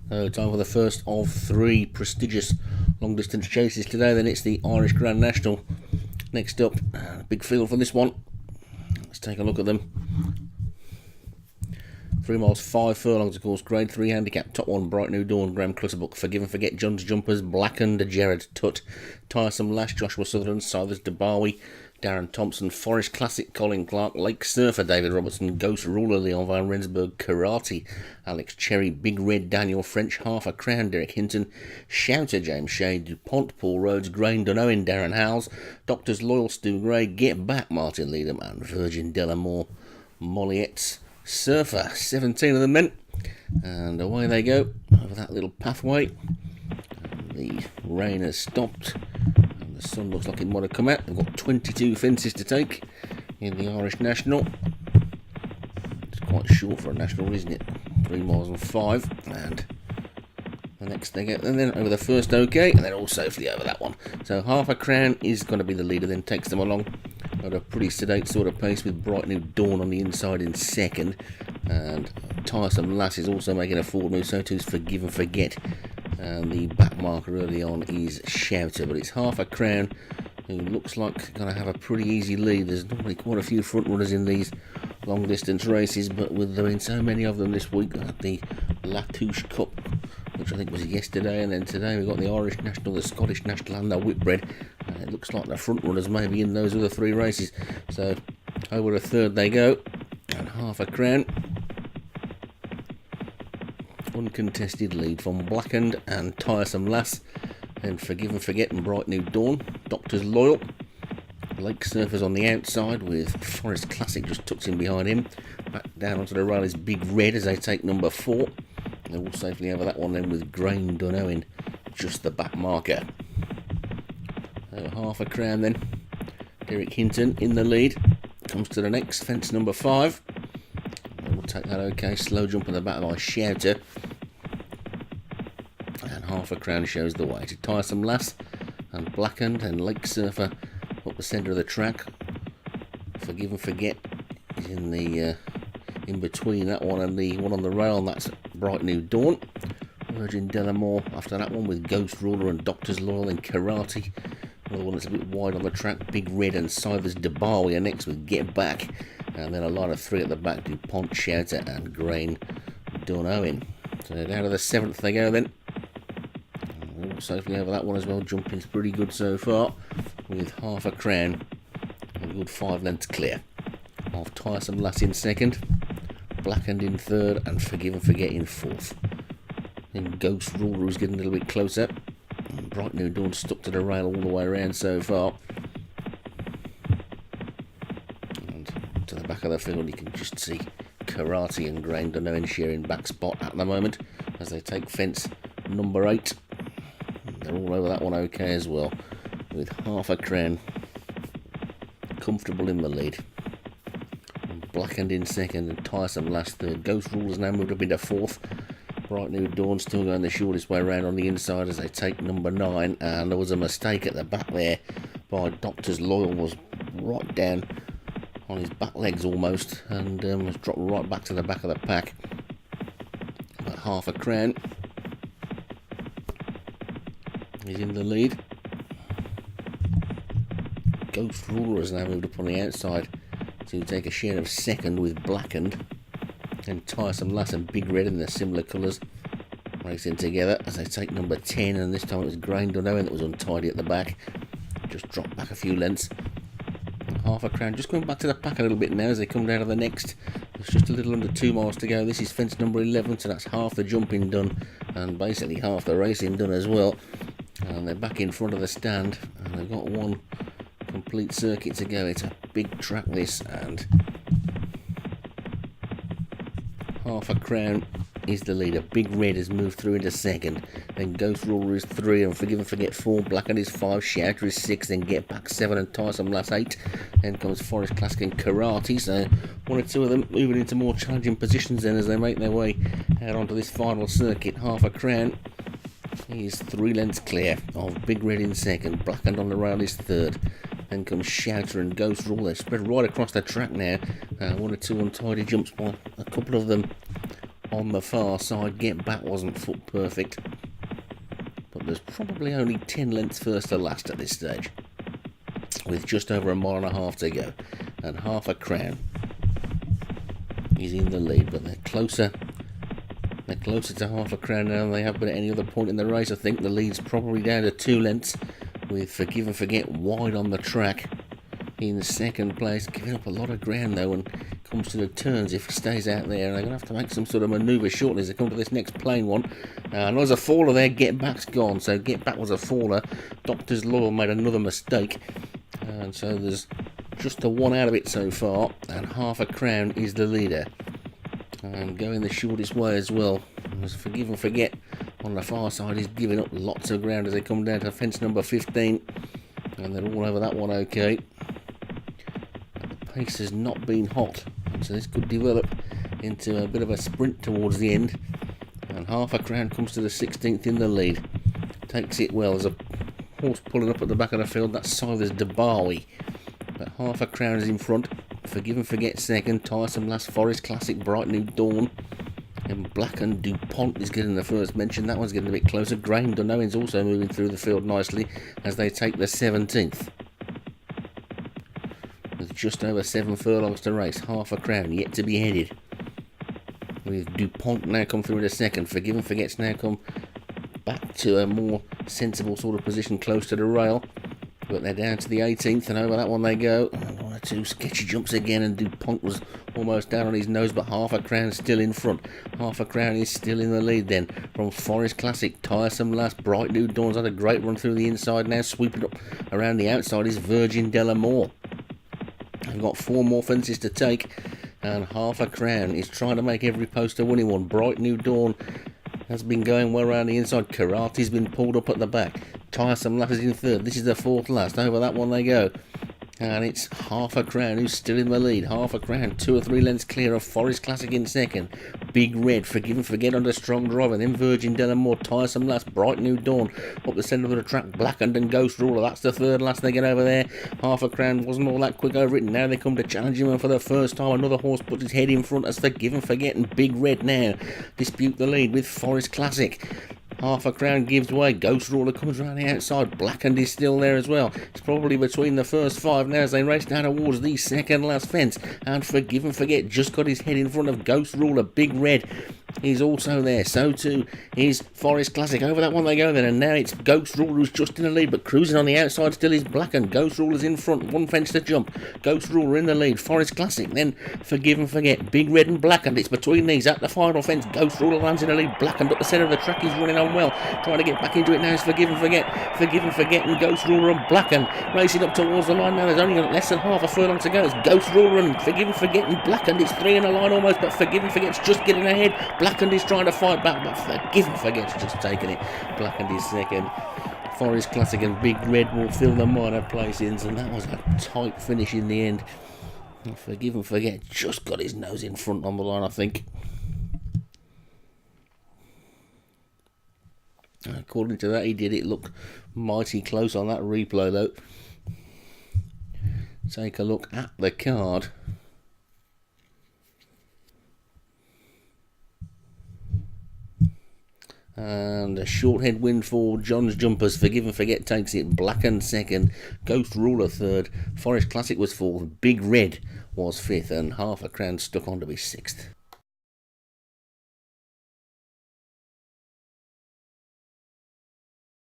Time for the first of three prestigious long distance chases today. Then it's the Irish Grand National. Next up, big field for this one. Let's take a look at them. 3 miles 5 furlongs, of course, grade 3 handicap. Top one, Bright New Dawn, Graham Clutterbuck, Forgive and Forget, John's Jumpers, Blackened, Jared Tutt, Tiresome Lash, Joshua Sutherland, Sithers DeBarwi, Darren Thompson, Forest Classic, Colin Clark, Lake Surfer, David Robertson, Ghost Ruler, Leon Van Rensburg, Karate, Alex Cherry, Big Red, Daniel French, Half a Crown, Derek Hinton, Shouter, James Shea, DuPont, Paul Rhodes, Grain Dunowen, Darren Howells, Doctors Loyal, Stu Gray, Get Back, Martin Leadham, and Virgin Delamore, Molliette's Surfer. 17 of them then, and away they go over that little pathway. And the rain has stopped. The sun looks like it might have come out. They've got 22 fences to take in the Irish National. It's quite short for a national, isn't it? 3 miles and 5. And the next they get, and then over the first OK, and then all safely over that one. So Half a Crown is going to be the leader, then takes them along at a pretty sedate sort of pace with Bright New Dawn on the inside in second. And Tiresome Lass is also making a forward move, so too's Forgive and Forget. And the back marker early on is Shouter, but it's Half a Crown who looks like going to have a pretty easy lead. There's normally quite a few front runners in these long distance races, but with there being so many of them this week, at the Latouche Cup, which I think was yesterday, and then today we've got the Irish National, the Scottish National and the Whitbread. It looks like the front runners may be in those other 3 races. So over the third they go, and Half a Crown. Uncontested lead from Blackened and Tiresome Lass, and Forgive and Forget and Bright New Dawn. Doctors Loyal, Lake Surfers on the outside with Forest Classic just tucked in behind him. Back down onto the rail is Big Red as they take number 4. They're all safely over that one then with Grain Dunowen just the back marker. So Half a Crown then. Derek Hinton in the lead. Comes to the next, fence number 5. We'll take that OK. Slow jump in the back by Shouter. And Half a Crown shows the way to Tiresome Lass and Blackened and Lake Surfer up the centre of the track. Forgive and Forget is in the in between that one and the one on the rail, and that's Bright New Dawn. Virgin Delamore after that one with Ghost Ruler and Doctors Loyal and Karate. Another one that's a bit wide on the track, Big Red and Sithers DeBarwi are next with Get Back. And then a line of 3 at the back, DuPont, Shouter and Grain Dunowen. So down to the 7th they go then. All safely over that one as well. Jumping's pretty good so far, with Half a Crown a good 5 lengths clear of Tiresome Lass in second, Blackened in third, and Forgive and Forget in 4th. Then Ghost Ruler is getting a little bit closer. And Bright New Dawn stuck to the rail all the way around so far. To the back of the field you can just see Karate and Grain Dunowen sharing back spot at the moment as they take fence number 8. They're all over that one OK as well, with Half a Crown comfortable in the lead. And Blackened in second and Tiresome Lass third. Ghost Ruler's now moved up into 4th. Bright New Dawn still going the shortest way around on the inside as they take number 9, and there was a mistake at the back there by Doctors Loyal, was right down on his back legs almost, and was dropped right back to the back of the pack. But Half a Crown is in the lead. Ghost Ruler has now moved up on the outside to take a share of second with Blackened, and Tiresome Lass and Big Red in their similar colours racing together as they take number 10, and this time it was Grain Dunowen that was untidy at the back, just dropped back a few lengths. Half a Crown just going back to the pack a little bit now as they come down to the next. There's just a little under 2 miles to go. This is fence number 11, so that's half the jumping done and basically half the racing done as well. And they're back in front of the stand, and they've got one complete circuit to go. It's a big track this, and Half a Crown is the leader. Big Red has moved through into second, then Ghost Ruler is 3, and Forgive and Forget 4, Blackened is 5, Shouter is 6, then Get Back 7, and Tiresome Lass 8. Then comes Forest Classic and Karate, so 1 or 2 of them moving into more challenging positions then as they make their way out onto this final circuit. Half a Crown is 3 lengths clear of Big Red in second, Blackened on the rail is third. Then comes Shouter and Ghost Ruler. They're spread right across the track now. 1 or 2 untidy jumps by a couple of them on the far side. Get Back wasn't foot perfect, but there's probably only 10 lengths first to last at this stage, with just over 1.5 miles to go, and Half a Crown is in the lead, but they're closer to Half a Crown now than they have been at any other point in the race. I think the lead's probably down to 2 lengths, with Forgive and Forget wide on the track in second place, giving up a lot of ground though when it comes to the turns. If he stays out there, they're going to have to make some sort of manoeuvre shortly as they come to this next plain one. And there's a faller there. Get Back's gone, so Get Back was a faller. Doctor's Law made another mistake, and so there's just the one out of it so far, and Half a Crown is the leader and going the shortest way as well. As Forgive and Forget on the far side is giving up lots of ground as they come down to fence number 15, and they're all over that one okay. But the pace has not been hot, so this could develop into a bit of a sprint towards the end, and Half a Crown comes to the 16th in the lead, takes it well. There's a horse pulling up at the back of the field, that's Silas Debarwi, but Half a Crown is in front. Forgive and Forget second, Tiresome Last, Forest Classic, Bright New Dawn, and Black and DuPont is getting the first mention. That one's getting a bit closer. Graham Dunowin's also moving through the field nicely as they take the 17th. With just over 7 furlongs to race, Half a Crown yet to be headed. With DuPont now come through in a second. Forgive and Forget's now come back to a more sensible sort of position close to the rail. But they're down to the 18th, and over that one they go. One or two sketchy jumps again, and DuPont was almost down on his nose, but Half a Crown still in front. Half a Crown is still in the lead then from Forest Classic, Tiresome Last, Bright New Dawn's had a great run through the inside, now sweeping up around the outside is Virgin Delamore. They've got 4 more fences to take, and Half a Crown is trying to make every post a winning one. Bright New Dawn has been going well around the inside. Karate's been pulled up at the back. Tiresome Last is in third. This is the 4th last. Over that one they go. And it's Half a Crown who's still in the lead. Half a Crown 2 or 3 lengths clear of Forest Classic in second. Big Red, Forgive and Forget under strong driver. Then Virgin Delamore, Tiresome Last, Bright New Dawn. Up the centre of the track, Blackened and Ghost Ruler. That's the 3rd last they get over there. Half a Crown wasn't all that quick over it. Now they come to challenge him, and for the first time another horse puts his head in front as Forgive and Forget and Big Red now dispute the lead with Forest Classic. Half a Crown gives way. Ghost Ruler comes around the outside. Blackened is still there as well. It's probably between the first 5 now as they race down towards the 2nd last fence. And Forgive and Forget just got his head in front of Ghost Ruler. Big Red is also there. So too is Forest Classic. Over that one they go then. And now it's Ghost Ruler who's just in the lead, but cruising on the outside still is Blackened. Ghost Ruler's in front. 1 fence to jump. Ghost Ruler in the lead. Forest Classic. Then Forgive and Forget. Big Red and Blackened. It's between these at the final fence. Ghost Ruler lands in the lead. Blackened up the centre of the track. He's running on well. Trying to get back into it now is Forgive and Forget. Forgive and Forget and Ghost Ruler and Blackened racing up towards the line now. There's only less than half a furlong to go. It's Ghost Ruler and Forgive and Forget and Blackened. It's 3 in a line almost, but Forgive and Forget's just getting ahead. Blackened is trying to fight back, but Forgive and Forget's just taking it. Blackened is second. Forest Classic and Big Red will fill the minor placings, and that was a tight finish in the end. Forgive and Forget just got his nose in front on the line, I think. According to that, he did. It look mighty close on that replay, though. Take a look at the card. And a short head win for John's Jumpers. Forgive and Forget takes it. Blackened second. Ghost Ruler third. Forest Classic was fourth. Big Red was fifth. And Half a Crown stuck on to be sixth.